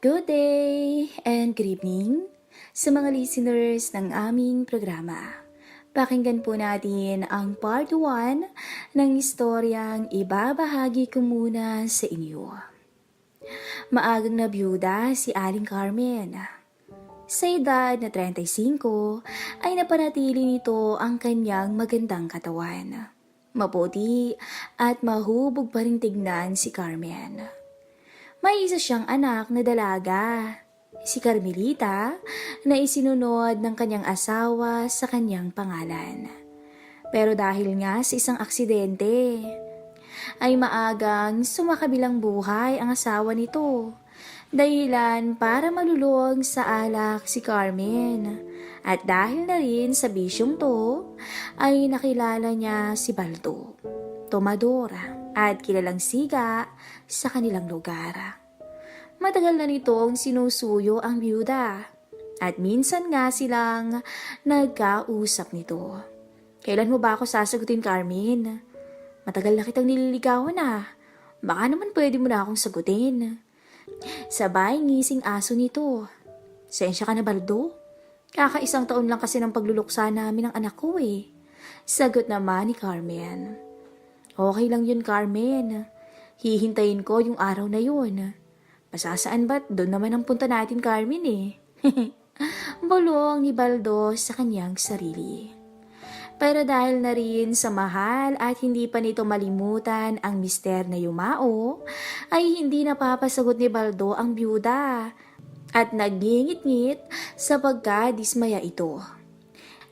Good day and good evening sa mga listeners ng aming programa. Pakinggan po natin ang part 1 ng istoryang ibabahagi ko muna sa inyo. Maagang nabiyuda si Aling Carmen. Sa edad na 35 ay napanatili nito ang kanyang magandang katawan. Maputi at mahubog pa ring tignan si Carmen. May isa siyang anak na dalaga, si Carmelita, na isinunod ng kanyang asawa sa kanyang pangalan. Pero dahil nga sa isang aksidente, ay maagang sumakabilang buhay ang asawa nito. Dahilan para malulong sa alak si Carmen. At dahil na rin sa bisyong to, ay nakilala niya si Baldo, tomadora at kilalang siga sa kanilang lugar. Matagal na nitong sinusuyo ang byuda at minsan nga silang nagkausap nito. Kailan mo ba ako sasagutin, Carmen? Matagal na kitang nililigawan na. Baka naman pwede mo na akong sagutin. Sabay ngising aso nito. Sensya ka na, Baldo? Kakaisang taon lang kasi ng pagluluksa namin ng anak ko eh. Sagot naman ni Carmen. Okay lang yun, Carmen. Hihintayin ko yung araw na yun. Masasaan ba't doon naman ang punta natin, Carmen eh. Bulong ni Baldo sa kanyang sarili. Pero dahil na rin sa mahal at hindi pa nito malimutan ang mister na yumao, ay hindi napapasagot ni Baldo ang byuda at nagingit-ngit sa pagkadismaya ito.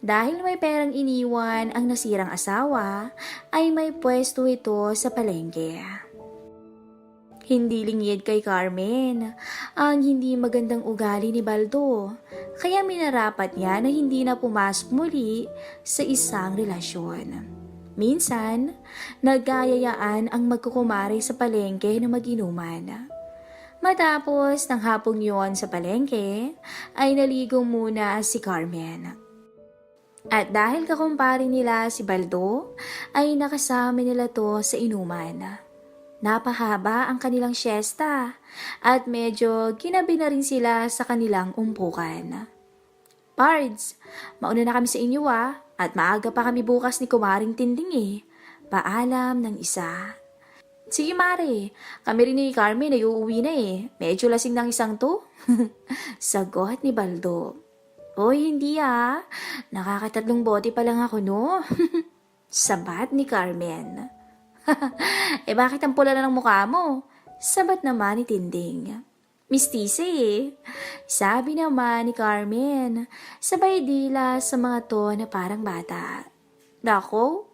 Dahil may perang iniwan ang nasirang asawa, ay may pwesto ito sa palengke. Hindi lingid kay Carmen ang hindi magandang ugali ni Baldo, kaya minarapat niya na hindi na pumasok muli sa isang relasyon. Minsan, nagkayayaan ang magkukumare sa palengke na mag-inuman. Matapos ng hapong yon sa palengke, ay naligo muna si Carmen. At dahil kakumpare nila si Baldo, ay nakasama nila to sa inuman. Napahaba ang kanilang siesta at medyo ginabi na rin sila sa kanilang umpukan. Pards, mauna na kami sa inyo at maaga pa kami bukas ni Kumaring Tinding eh. Paalam ng isa. Sige Mare, kami rin ni Carmen ay uuwi na eh. Medyo lasing ng isang to. Sagot ni Baldo. Oy, hindi Nakakatatlong bote pa lang ako no. Sabat ni Carmen. Bakit ang pula na ng mukha mo? Sabat naman ni Tinding. Mistise eh. Sabi naman ni Carmen, sabay dila sa mga to na parang bata. Nako,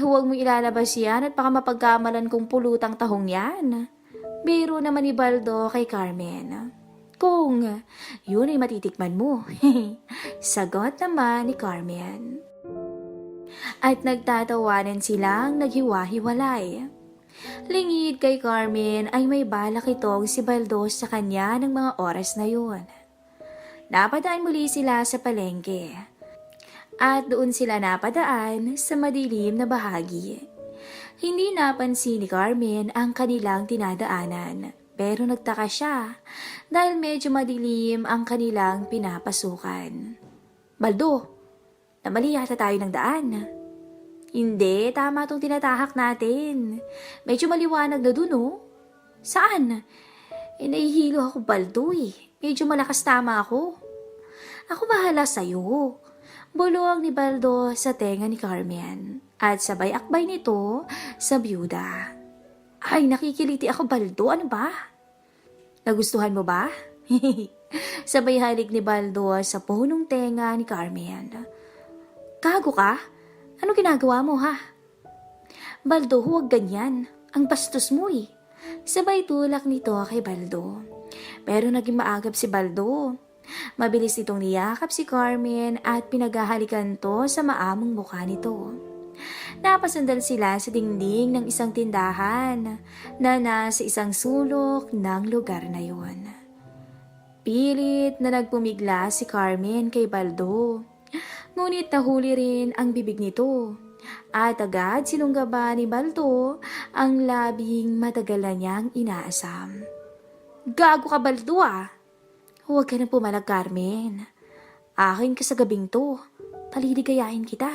huwag mo ilalabas yan at baka mapagkamalan kong pulutang tahong yan. Biro naman ni Baldo kay Carmen. Kung yun ay matitikman mo. Sagot naman ni Carmen. At nagtatawanan silang naghiwa-hiwalay. Lingid kay Carmen ay may balak itong si Baldo sa kanya ng mga oras na yun. Napadaan muli sila sa palengke. At doon sila napadaan sa madilim na bahagi. Hindi napansin ni Carmen ang kanilang tinadaanan. Pero nagtaka siya dahil medyo madilim ang kanilang pinapasukan. Baldo, namali yata tayo ng daan. Hindi, tama tong tinatahak natin. Medyo maliwanag na dun oh. Saan? Nahihilo ako Baldo eh. Medyo malakas tama ako. Ako bahala sa'yo. Bulong ni Baldo sa tenga ni Carmen. At sabay akbay nito sa byuda. Ay, nakikiliti ako Baldo, ano ba? Nagustuhan mo ba? Sabay halik ni Baldo sa punong tenga ni Carmen. Gago ka? Ano ginagawa mo ha? Baldo, huwag ganyan. Ang bastos mo eh. Sabay tulak nito kay Baldo. Pero naging maagap si Baldo. Mabilis nitong niyakap si Carmen at pinaghahalikan to sa maamong mukha nito. Napasandal sila sa dingding ng isang tindahan na nasa isang sulok ng lugar na yon. Pilit na nagpumigla si Carmen kay Baldo. Ngunit nahuli rin ang bibig nito. At agad sinunggaba ni Baldo ang labing matagal na niyang inaasam. Gago ka, Baldo ah. Huwag ka na pumalag, Carmen. Akin ka sa gabing to. Paliligayahin kita.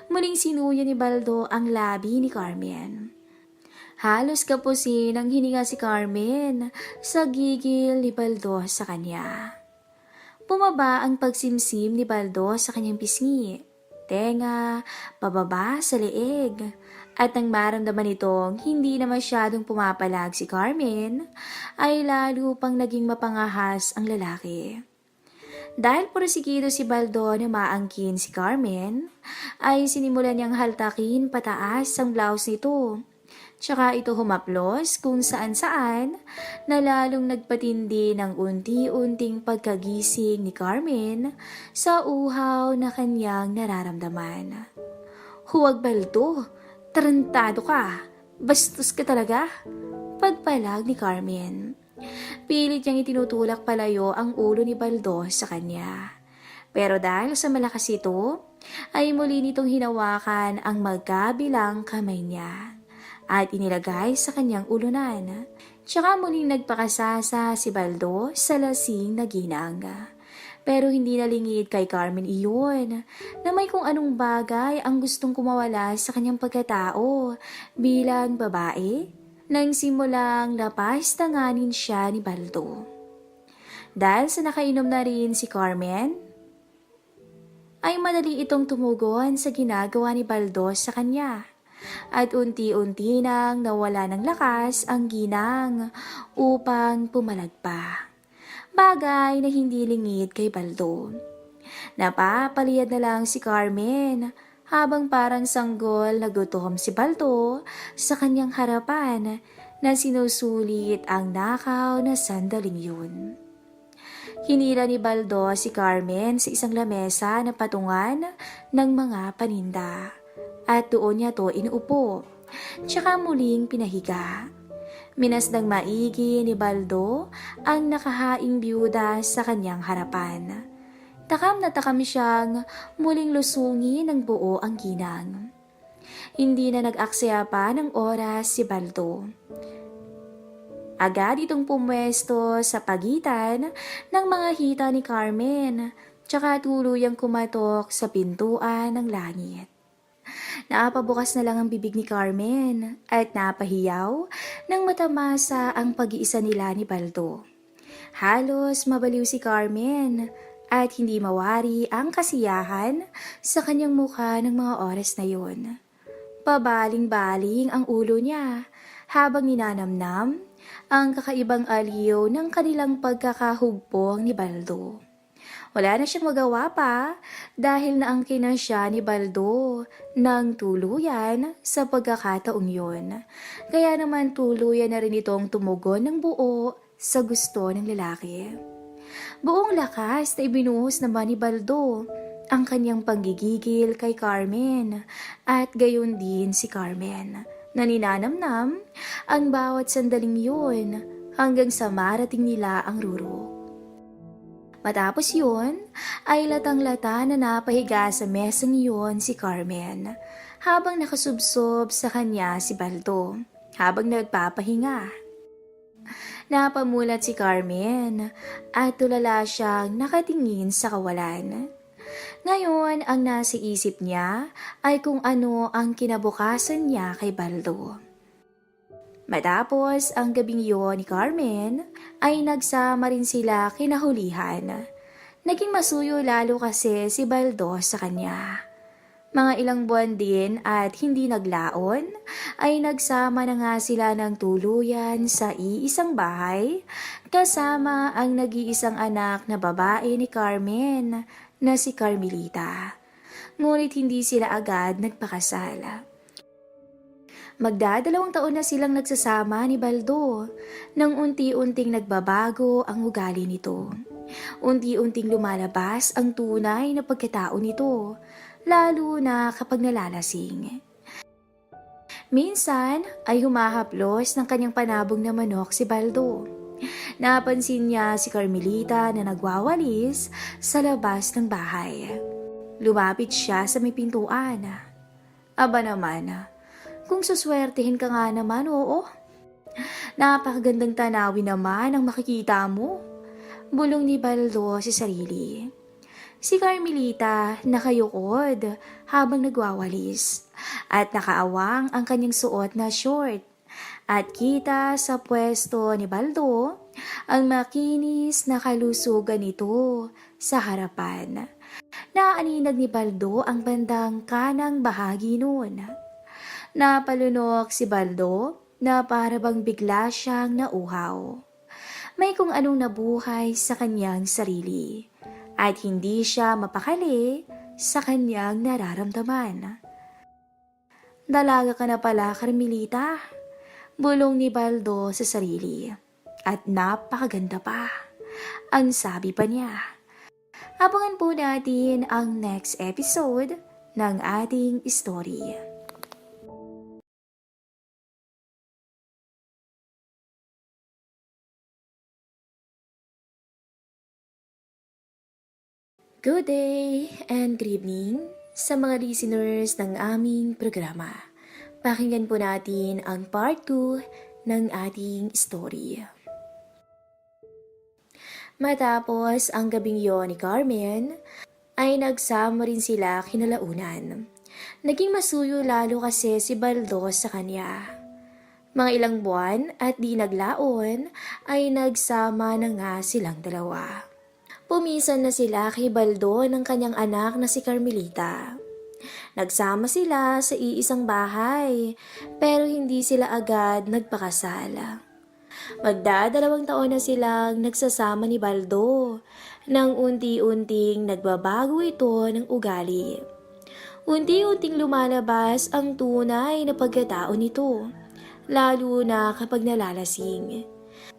Muling sinuyo ni Baldo ang labi ni Carmen. Halos kapusin ang hininga si Carmen sa gigil ni Baldo sa kanya. Bumaba ang pagsimsim ni Baldo sa kanyang pisngi, tenga, pababa sa leeg. At nang maramdaman nitong hindi na masyadong pumapalag si Carmen, ay lalo pang naging mapangahas ang lalaki. Dahil porsigido si Baldo na maangkin si Carmen, ay sinimulan niyang haltakin pataas ang blouse nito. Tsaka ito humaplos kung saan-saan na lalong nagpatindi ng unti-unting pagkagising ni Carmen sa uhaw na kanyang nararamdaman. Huwag, Baldo! Tarantado ka! Bastos ka talaga! Pagpalag ni Carmen. Pilit niyang itinutulak palayo ang ulo ni Baldo sa kanya. Pero dahil sa malakas ito, ay muli nitong hinawakan ang magkabilang kamay niya at inilagay sa kanyang ulunan. Tsaka muling nagpakasasa si Baldo sa lasing na ginang. Pero hindi nalingid kay Carmen iyon na may kung anong bagay ang gustong kumawala sa kanyang pagkatao bilang babae nang simulang napahistanganin siya ni Baldo. Dahil sa nakainom na rin si Carmen, ay madali itong tumugon sa ginagawa ni Baldo sa kanya. At unti-unti nang nawala ng lakas ang ginang upang pumalag pa. Bagay na hindi lingid kay Baldo. Napapaliyad na lang si Carmen habang parang sanggol na gutom si Baldo sa kanyang harapan na sinusulit ang nakaw na sandaling yun. Hinila ni Baldo si Carmen sa isang lamesa na patungan ng mga paninda at doon niya to inuupo, tsaka muling pinahiga. Minasdang maigi ni Baldo ang nakahaing byuda sa kanyang harapan. Takam na takam siyang muling lusungin ng buo ang ginang. Hindi na nag-aksaya pa ng oras si Baldo. Agad itong pumwesto sa pagitan ng mga hita ni Carmen, tsaka tuluyang kumatok sa pintuan ng langit. Naapabukas na lang ang bibig ni Carmen at napahiyaw nang matamasa ang pag-iisa nila ni Baldo. Halos mabaliw si Carmen at hindi mawari ang kasiyahan sa kanyang mukha ng mga oras na yun. Pabaling-baling ang ulo niya habang ninanamnam ang kakaibang aliw ng kanilang pagkakahugpong ni Baldo. Wala na siyang magawa pa dahil naangkin na siya ni Baldo ng tuluyan sa pagkakataong yun. Kaya naman tuluyan na rin itong tumugon ng buo sa gusto ng lalaki. Buong lakas na ibinuhos naman ni Baldo ang kanyang panggigigil kay Carmen at gayon din si Carmen na ninanamnam ang bawat sandaling yun hanggang sa marating nila ang rurok. Matapos yun, ay latang-lata na napahiga sa mesang yun si Carmen habang nakasubsob sa kanya si Baldo habang nagpapahinga. Napamulat si Carmen at tulala siyang nakatingin sa kawalan. Ngayon, ang nasa isip niya ay kung ano ang kinabukasan niya kay Baldo. Matapos ang gabing yun ni Carmen, ay nagsama rin sila kinahulihan. Naging masuyo lalo kasi si Baldo sa kanya. Mga ilang buwan din at hindi naglaon, ay nagsama na nga sila ng tuluyan sa iisang bahay, kasama ang nag-iisang anak na babae ni Carmen na si Carmelita. Ngunit hindi sila agad nagpakasal. Magdadalawang taon na silang nagsasama ni Baldo nang unti-unting nagbabago ang ugali nito. Unti-unting lumalabas ang tunay na pagkatao nito, lalo na kapag nalalasing. Minsan ay humahaplos ng kanyang panabong na manok si Baldo. Napansin niya si Carmelita na nagwawalis sa labas ng bahay. Lumapit siya sa may pintuan. Aba naman, kung suswertehin ka nga naman, oo. Napakagandang tanawin naman ang makikita mo. Bulong ni Baldo sa sarili. Si Carmelita nakayukod habang nagwawalis at nakaawang ang kanyang suot na short. At kita sa pwesto ni Baldo ang makinis na kalusugan nito sa harapan. Naaninag ni Baldo ang bandang kanang bahagi noon. Napalunok si Baldo na para bang bigla siyang nauhaw. May kung anong nabuhay sa kanyang sarili at hindi siya mapakali sa kanyang nararamdaman. Dalaga ka na pala, Carmelita. Bulong ni Baldo sa sarili. At napakaganda pa. Ang sabi pa niya. Abangan po natin ang next episode ng ating story. Good day and good evening sa mga listeners ng aming programa. Pakinggan po natin ang part 2 ng ating story. Matapos ang gabing yon ni Carmen, ay nagsama rin sila kinalaunan. Naging masuyo lalo kasi si Baldo sa kanya. Mga ilang buwan at di naglaon ay nagsama na nga silang dalawa. Pumisan na sila kay Baldo ng kanyang anak na si Carmelita. Nagsama sila sa iisang bahay pero hindi sila agad nagpakasal. Magdadalawang taon na silang nagsasama ni Baldo nang unti-unting nagbabago ito ng ugali. Unti-unting lumalabas ang tunay na pagkatao nito, lalo na kapag nalalasing.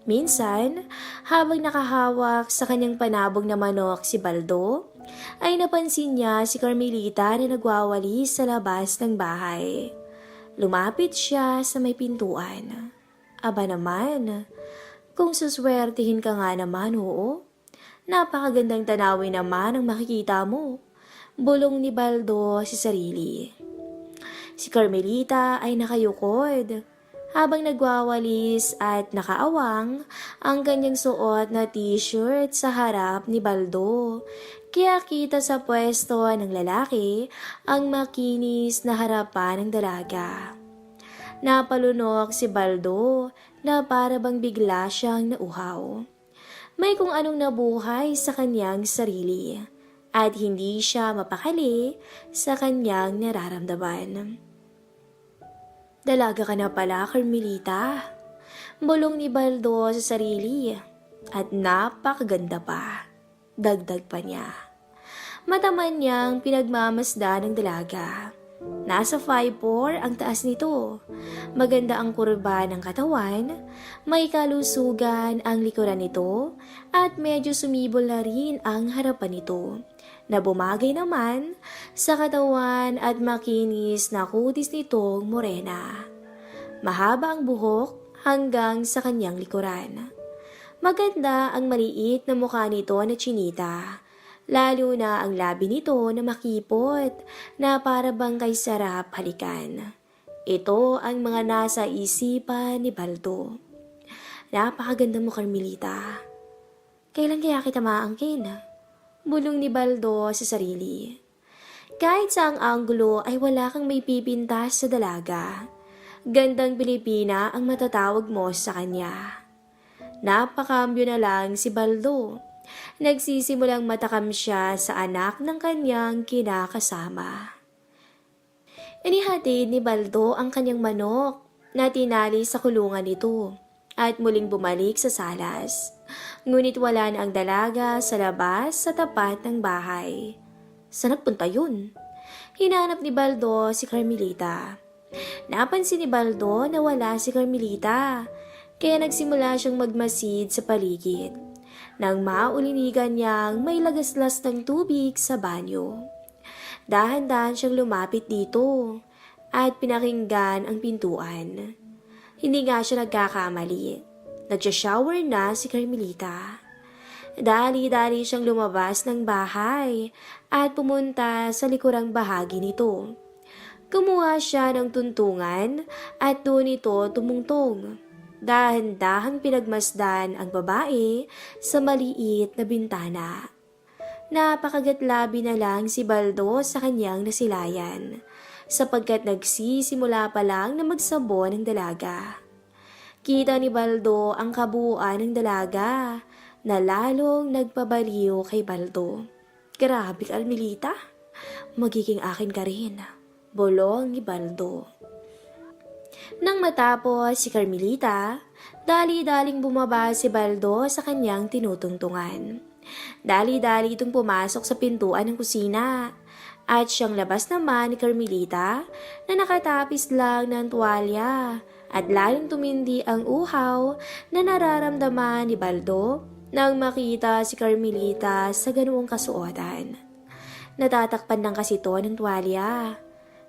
Minsan, habang nakahawak sa kanyang panabog na manok si Baldo, ay napansin niya si Carmelita na nagwawalis sa labas ng bahay. Lumapit siya sa may pintuan. Aba naman, kung suswertihin ka nga naman, oo. Napakagandang tanawin naman ang makikita mo. Bulong ni Baldo sa sarili. Si Carmelita ay nakayukod habang nagwawalis at nakaawang ang kanyang suot na t-shirt sa harap ni Baldo. Kaya kita sa pwesto ng lalaki ang makinis na harapan ng dalaga. Napalunok si Baldo na para bang bigla siyang nauhaw. May kung anong nabuhay sa kanyang sarili at hindi siya mapakali sa kanyang nararamdaman. Dalaga ka na pala, Carmelita. Bulong ni Baldo sa sarili. At napakaganda pa. Dagdag pa niya. Mataman niyang pinagmamasdan ng dalaga. Nasa 5'4" ang taas nito. Maganda ang kurba ng katawan. May kalusugan ang likuran nito. At medyo sumibol na rin ang harapan nito, na bumagay naman sa katawan at makinis na kutis nitong morena. Mahaba ang buhok hanggang sa kanyang likuran. Maganda ang maliit na mukha nito na chinita, lalo na ang labi nito na makipot na para bang kay sarap halikan. Ito ang mga nasa isipan ni Baldo. Napakaganda mo, Carmelita. Kailan kaya kita maangkin? Bulong ni Baldo sa sarili. Kahit sa ang anggulo ay wala kang may pipintas sa dalaga. Gandang Pilipina ang matatawag mo sa kanya. Napakambyo na lang si Baldo. Nagsisimulang matakam siya sa anak ng kanyang kinakasama. Inihatid ni Baldo ang kanyang manok na tinali sa kulungan nito at muling bumalik sa salas. Ngunit wala na ang dalaga sa labas sa tapat ng bahay. Saan nagpunta yun? Hinanap ni Baldo si Carmelita. Napansin ni Baldo na wala si Carmelita, kaya nagsimula siyang magmasid sa paligid. Nang maulinigan niyang may lagaslas ng tubig sa banyo. Dahan-dahan siyang lumapit dito at pinakinggan ang pintuan. Hindi nga siya nagkakamali. Nagsha-shower na si Carmelita. Dali-dali siyang lumabas ng bahay at pumunta sa likurang bahagi nito. Kumuha siya ng tuntungan at doon ito tumungtong. dahan-dahang pinagmasdan ang babae sa maliit na bintana. Napakagatlabi na lang si Baldo sa kanyang nasilayan, sapagkat nagsisimula pa lang na magsabon ng dalaga. Kita ni Baldo ang kabuuan ng dalaga na lalong nagpabaliw kay Baldo. Grabe, Carmelita, magiging akin ka rin, bulong ni Baldo. Nang matapos si Carmelita, dali-daling bumaba si Baldo sa kanyang tinutungtungan. Dali-dali itong pumasok sa pintuan ng kusina at siyang labas naman ni Carmelita na nakatapis lang ng tuwalya at lalong tumindi ang uhaw na nararamdaman ni Baldo nang makita si Carmelita sa ganoong kasuotan. Natatakpan lang kasi ito ng tuwalya,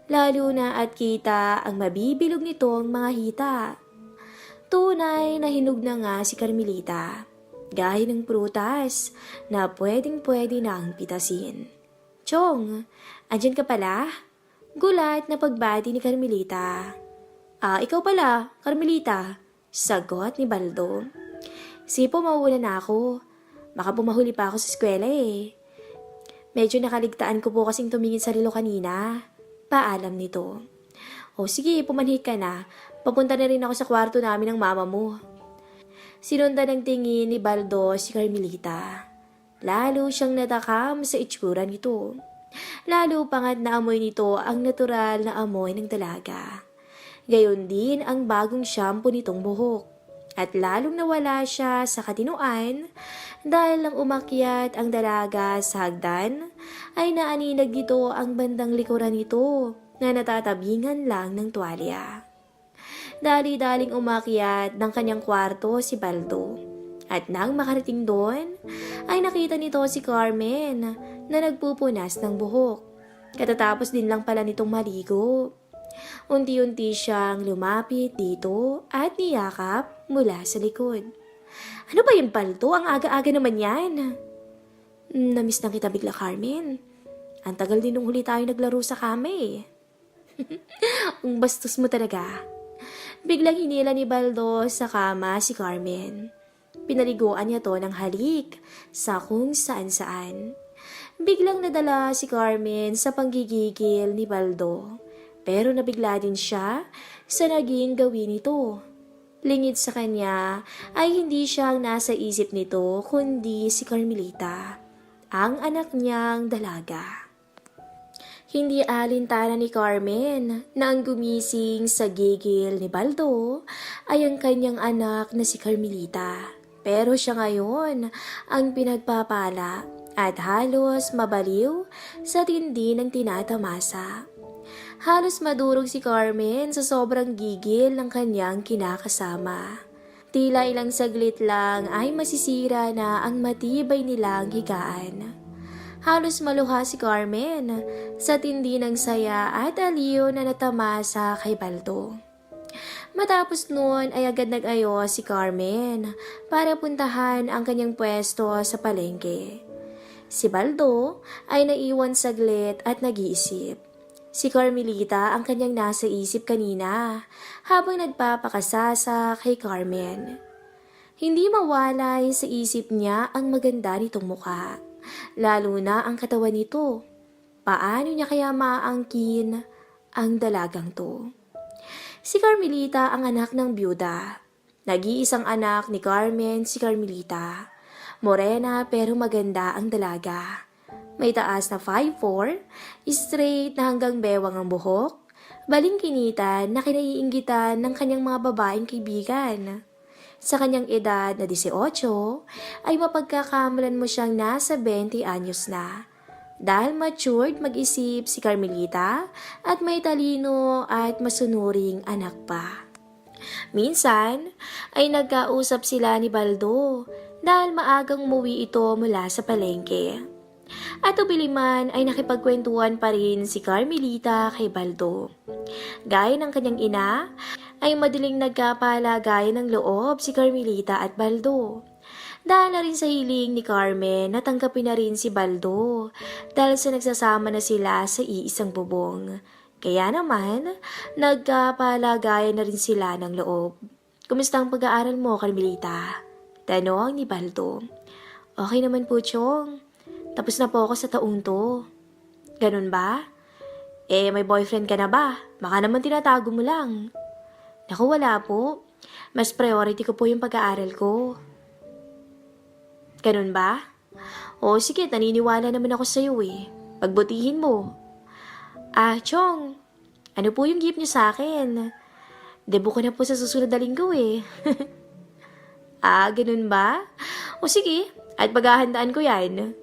lalo na at kita ang mabibilog nitong mga hita. Tunay na hinog na nga si Carmelita, gaya ng prutas na pwedeng-pwede na ang pitasin. Chong, andyan ka pala? Gulat na pagbati ni Carmelita. Ikaw pala, Carmelita, sagot ni Baldo. Sipo, mauulan na ako. Baka pumahuli pa ako sa eskwela eh. Medyo nakaligtaan ko po kasing tumingin sa relo kanina. Paalam nito. O sige, pumanhik ka na. Papunta na rin ako sa kwarto namin ng mama mo. Sinundan ng tingin ni Baldo si Carmelita. Lalo siyang natakam sa itsura nito. Lalo pangat na amoy nito ang natural na amoy ng dalaga. Gayon din ang bagong shampoo nitong buhok. At lalong nawala siya sa katinuan dahil lang umakyat ang dalaga sa hagdan ay naaninag dito ang bandang likuran nito na natatabingan lang ng tuwalya. Dali-daling umakyat ng kanyang kwarto si Baldo. At nang makarating doon, ay nakita nito si Carmen na nagpupunas ng buhok. Katatapos din lang pala nitong maligo. Unti-unti siyang lumapit dito at niyakap mula sa likod. Ano ba yung Baldo? Ang aga-aga naman yan. Namiss na kita bigla, Carmen. Ang tagal din nung huli tayo naglaro sa kama. Ang bastos mo talaga. Biglang hinila ni Baldo sa kama si Carmen. Pinaliguan niya to ng halik sa kung saan-saan. Biglang nadala si Carmen sa panggigigil ni Baldo. Pero nabigla din siya sa naging gawin nito. Lingid sa kanya ay hindi siya ang nasa isip nito kundi si Carmelita, ang anak niyang dalaga. Hindi alintana ni Carmen na ang gumising sa gigil ni Baldo ay ang kanyang anak na si Carmelita. Pero siya ngayon ang pinagpapala at halos mabaliw sa tindi ng tinatamasa. Halos madurog si Carmen sa sobrang gigil ng kanyang kinakasama. Tila ilang saglit lang ay masisira na ang matibay nilang higaan. Halos maluha si Carmen sa tindi ng saya at aliw na natamasa kay Baldo. Matapos noon ay agad nag-ayos si Carmen para puntahan ang kanyang pwesto sa palengke. Si Baldo ay naiwan saglit at nag-iisip. Si Carmelita ang kanyang nasa isip kanina habang nagpapakasasa kay Carmen. Hindi mawalay sa isip niya ang maganda nitong mukha, lalo na ang katawan nito. Paano niya kaya maangkin ang dalagang to? Si Carmelita ang anak ng byuda. Nag-iisang anak ni Carmen si Carmelita. Morena pero maganda ang dalaga. May taas na 5'4", straight na hanggang bewang ang buhok, balingkinitan na kinaiinggitan ng kanyang mga babaeng kaibigan. Sa kanyang edad na 18, ay mapagkakamalan mo siyang nasa 20 anyos na. Dahil matured mag-isip si Carmelita at may talino at masunuring anak pa. Minsan ay nagkausap sila ni Baldo dahil maagang umuwi ito mula sa palengke. At ubiliman ay nakipagkwentuhan pa rin si Carmelita kay Baldo. Gaya ng kanyang ina, ay madaling nagkapalagayan ng loob si Carmelita at Baldo. Dahil na rin sa hiling ni Carmen, natanggapin na rin si Baldo dahil sa nagsasama na sila sa iisang bubong. Kaya naman, nagkapalagayan na rin sila ng loob. Kumusta ang pag-aaral mo, Carmelita? Tanong ni Baldo. Okay naman po, Chong. Tapos na po ako sa taong to. Ganun ba? May boyfriend ka na ba? Baka naman tinatago mo lang. Naku, wala po. Mas priority ko po yung pag-aaral ko. Ganun ba? O sige, naniniwala naman ako sa'yo eh. Pagbutihin mo. Chong, ano po yung gift niyo sa akin? Debo ko na po sa susunod na linggo eh. Ganun ba? O sige, at paghahandaan ko yan.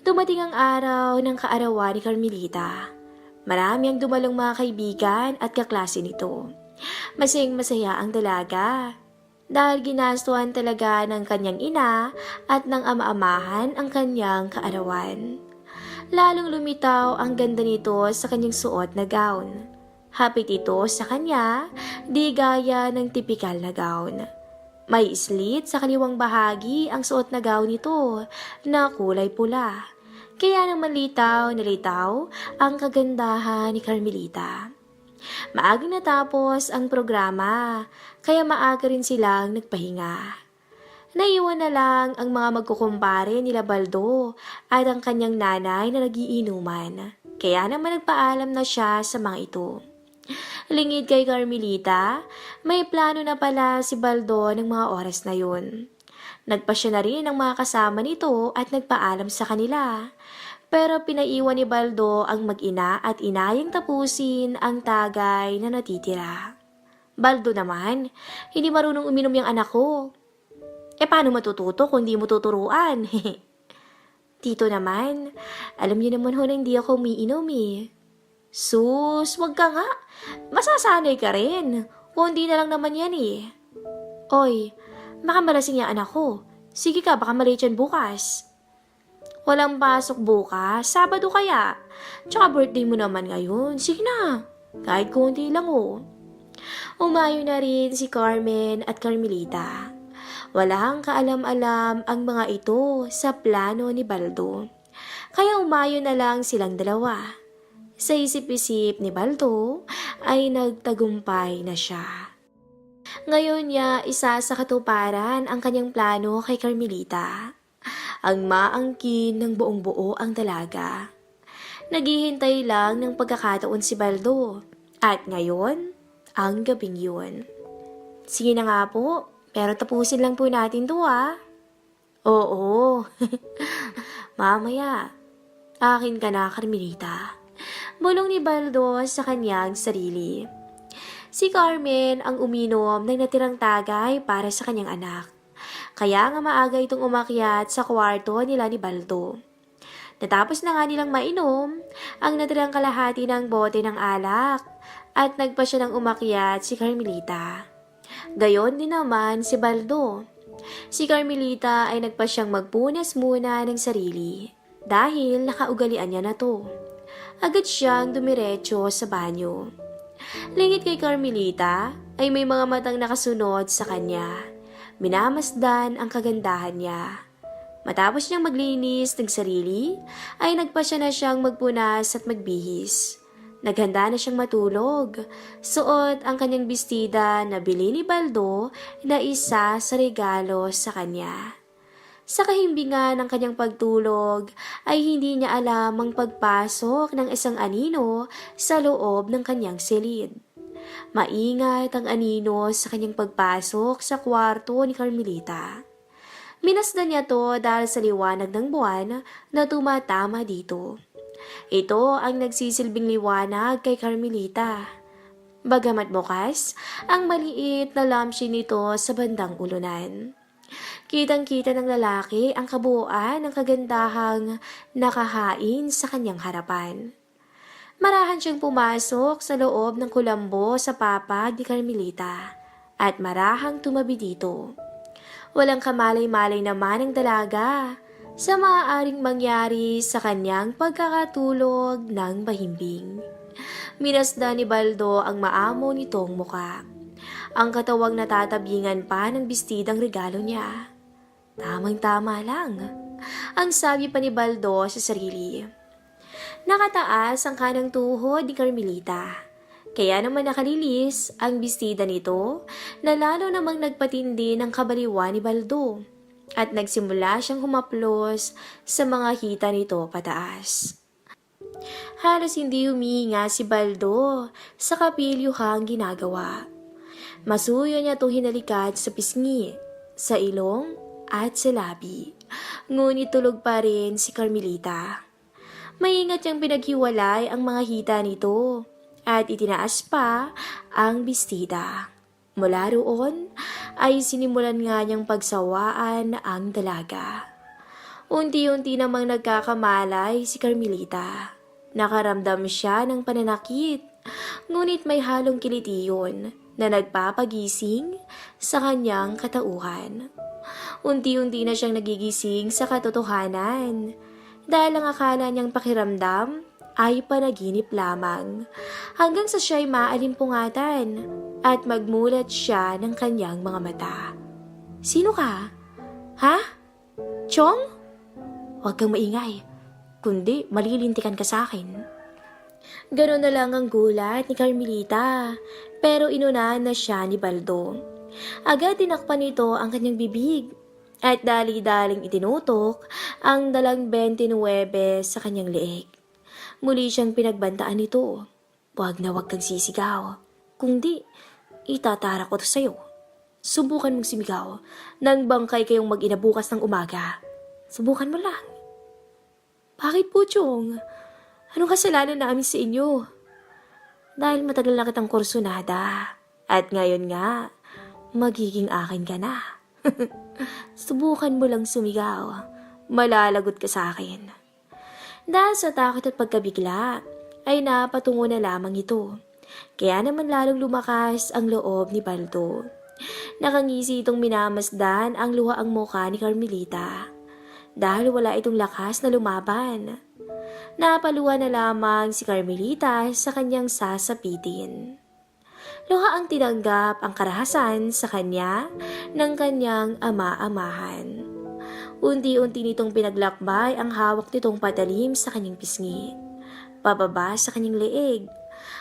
Dumating ang araw ng kaarawan ni Carmelita. Marami ang dumalang mga kaibigan at kaklase nito. Masayang-masaya ang dalaga. Dahil ginastuhan talaga ng kanyang ina at ng ama-amahan ang kanyang kaarawan. Lalong lumitaw ang ganda nito sa kanyang suot na gown. Hapit ito sa kanya, di gaya ng tipikal na gown. May slit sa kaliwang bahagi ang suot na gown nito na kulay pula. Kaya naman litaw na litaw ang kagandahan ni Carmelita. Maagang natapos ang programa, kaya maaga rin silang nagpahinga. Naiwan na lang ang mga magkukumpare nila Baldo at ang kanyang nanay na nagiinuman. Kaya naman nagpaalam na siya sa mga ito. Lingid kay Carmelita, may plano na pala si Baldo ng mga oras na yun. Nagpasya na rin ang mga kasama nito at nagpaalam sa kanila. Pero pinaiwan ni Baldo ang mag-ina at inayang tapusin ang tagay na natitira. Baldo naman, hindi marunong uminom yung anak ko. Paano matututo kung di mo tuturuan? Tito naman, alam niyo naman ho na hindi ako umiinom eh. Sus, wag ka nga. Masasanay ka rin. Kundi na lang naman yan eh. Oy, baka malasing yung anak ko. Sige ka, baka malate yan bukas. Walang pasok bukas, Sabado kaya. Tsaka birthday mo naman ngayon. Sige na, kahit konti lang oh. Umayo na rin si Carmen at Carmelita. Walang kaalam-alam ang mga ito sa plano ni Baldo. Kaya umayo na lang silang dalawa. Sa isip-isip ni Baldo ay nagtagumpay na siya. Ngayon niya isa sa katuparan ang kanyang plano kay Carmelita. Ang maangkin ng buong buo ang dalaga. Naghihintay lang ng pagkakataon si Baldo. At ngayon, ang gabing yun. Sige na nga po, pero tapusin lang po natin to Oo. Mamaya, akin ka na, Carmelita. Bulong ni Baldo sa kanyang sarili. Si Carmen ang uminom ng natirang tagay para sa kanyang anak. Kaya nga maaga itong umakyat sa kwarto nila ni Baldo. Natapos na nga nilang mainom ang natirang kalahati ng bote ng alak at nagpa siya ng umakyat si Carmelita. Gayon din naman si Baldo. Si Carmelita ay nagpa siyang magpunas muna ng sarili dahil nakaugalian niya na to. Agad siyang dumiretso sa banyo. Lingit kay Carmelita ay may mga matang nakasunod sa kanya. Minamasdan ang kagandahan niya. Matapos niyang maglinis ng sarili, ay nagpasya na siyang magpunas at magbihis. Naghanda na siyang matulog. Suot ang kanyang bestida na bili ni Baldo na isa sa regalo sa kanya. Sa kahimbingan ng kanyang pagtulog, ay hindi niya alam ang pagpasok ng isang anino sa loob ng kanyang silid. Maingat ang anino sa kanyang pagpasok sa kwarto ni Carmelita. Minasdan niya to dahil sa liwanag ng buwan na tumatama dito. Ito ang nagsisilbing liwanag kay Carmelita. Bagamat bukas, ang maliit na lampshade nito sa bandang ulunan. Kitang-kita ng lalaki ang kabuuan ng kagandahang nakahain sa kanyang harapan. Marahan siyang pumasok sa loob ng kulambo sa papag ni Carmelita at marahang tumabi dito. Walang kamalay-malay naman ang dalaga sa maaaring mangyari sa kanyang pagkakatulog ng mahimbing. Minasdan ni Baldo ang maamo nitong muka. Ang katawang natatabingan pa ng bestidang regalo niya. Tamang-tama lang, ang sabi pa ni Baldo sa sarili. Nakataas ang kanang tuhod ni Carmelita. Kaya naman nakalilis ang bestida nito na lalo namang nagpatindi ng kabaliwan ni Baldo at nagsimula siyang humaplos sa mga hita nito pataas. Halos hindi humihinga si Baldo sa kapilyuhang ginagawa. Masuyo niya itong hinalikat sa pisngi, sa ilong at sa labi. Ngunit tulog pa rin si Carmelita. Maingat niyang pinaghiwalay ang mga hita nito at itinaas pa ang bestida. Mula roon ay sinimulan nga niyang pagsawaan ang dalaga. Unti-unti namang nagkakamalay si Carmelita. Nakaramdam siya ng pananakit, ngunit may halong kiliti yun na nagpapagising sa kanyang katauhan. Unti-unti na siyang nagigising sa katotohanan dahil ang akala niyang pakiramdam ay panaginip lamang hanggang sa siya'y maalimpungatan at magmulat siya ng kanyang mga mata. Sino ka? Ha? Chong? Huwag kang maingay, kundi malilintikan ka sa akin. Ganon na lang ang gulat ni Carmelita, pero inunahan na siya ni Baldo. Agad tinakpan nito ang kanyang bibig at dali-daling itinutok ang dalang 29 sa kanyang leeg. Muli siyang pinagbantaan nito. Huwag na huwag kang sisigaw. Kung di, itatara ko to sa'yo. Subukan mong sumigaw nang bangkay kayong mag-ina bukas ng umaga. Subukan mo lang. Bakit po, Chong? Anong kasalanan namin sa inyo? Dahil matagal na kitang kursunada. At ngayon nga, magiging akin ka na. Subukan mo lang sumigaw. Malalagot ka sa akin. Dahil sa takot at pagkabigla, ay napatungo na lamang ito. Kaya naman lalong lumakas ang loob ni Baldo. Nakangisi itong minamasdan ang luhaang mukha ni Carmelita. Dahil wala itong lakas na lumaban. Napaluha na lamang si Carmelita sa kanyang sasapitin. Luha ang tinanggap ang karahasan sa kanya ng kanyang ama-amahan. Unti-unti nitong pinaglakbay ang hawak nitong patalim sa kanyang pisngi, pababa sa kanyang leeg,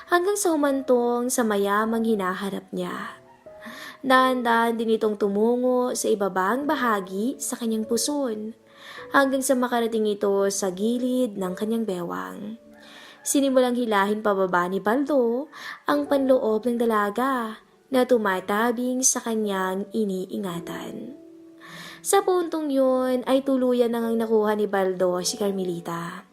hanggang sa humantong sa mayamang hinaharap niya. Dahan-dahan din itong tumungo sa ibabang bahagi sa kanyang puson, hanggang sa makarating ito sa gilid ng kanyang bewang. Sinimulang hilahin pababa ni Baldo ang panloob ng dalaga na tumatabing sa kanyang iniingatan. Sa puntong yun ay tuluyan nang nakuha ni Baldo si Carmelita.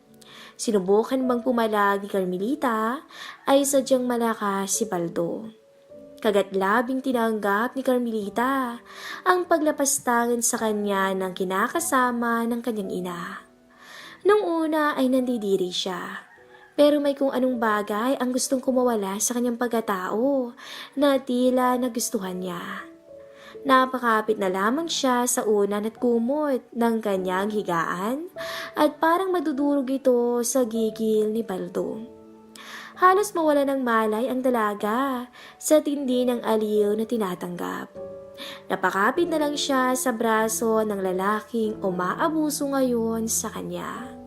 Sinubukan bang pumalag ni Carmelita ay sadyang malakas si Baldo. Kagat labing tinanggap ni Carmelita ang paglapastangan sa kanya ng kinakasama ng kanyang ina. Nung una ay nandidiri siya, pero may kung anong bagay ang gustong kumawala sa kanyang pagkatao na tila nagustuhan niya. Napakapit na lamang siya sa unan at kumot ng kanyang higaan at parang madudurog ito sa gigil ni Baldo. Halos mawala ng malay ang dalaga sa tindi ng aliw na tinatanggap. Napakapit na lang siya sa braso ng lalaking umaabuso ngayon sa kanya.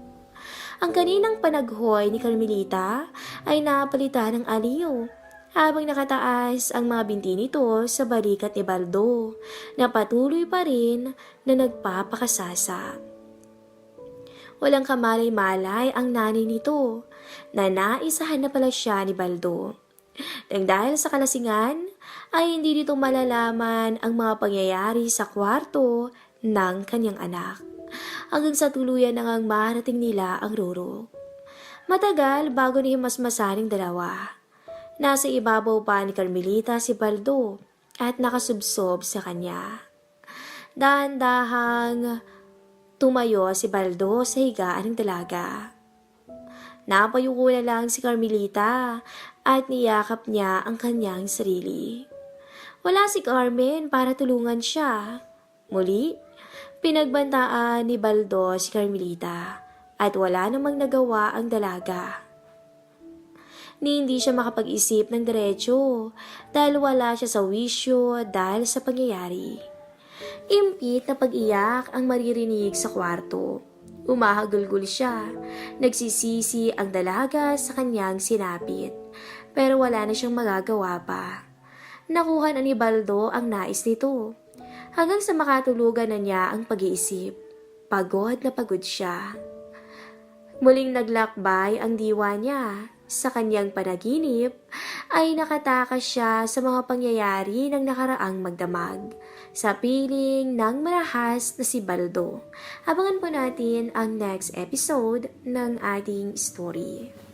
Ang kaninang panaghoy ni Carmelita ay napalitan ng aliw habang nakataas ang mga binti nito sa balikat ni Baldo na patuloy pa rin na nagpapakasasa. Walang kamalay-malay ang nanay nito na naisahan na pala siya ni Baldo. Nang dahil sa kalasingan ay hindi dito malalaman ang mga pangyayari sa kwarto ng kanyang anak hanggang sa tuluyan na ngang marating nila ang ruro. Matagal bago nihimasmasaning dalawa. Nasa ibabaw pa ni Carmelita si Baldo at nakasubsob sa kanya. Dahan-dahang tumayo si Baldo sa higaan ng dalaga. Napayuko na lang si Carmelita at niyakap niya ang kanyang sarili. Wala si Carmen para tulungan siya. Muli, pinagbantaan ni Baldo si Carmelita at wala namang nagawa ang dalaga. Ni hindi siya makapag-isip ng diretsyo dahil wala siya sa wisyo dahil sa pangyayari. Impit na pag-iyak ang maririnig sa kwarto. Umahagulgul siya. Nagsisisi ang dalaga sa kanyang sinapit. pero wala na siyang magagawa pa. Nakuha na ni Baldo ang nais nito. Hanggang sa makatulugan na niya ang pag-iisip. Pagod na pagod siya. Muling naglakbay ang diwa niya. Sa kanyang panaginip ay nakatakas siya sa mga pangyayari ng nakaraang magdamag. Sa piling ng marahas na si Baldo. Abangan po natin ang next episode ng ating story.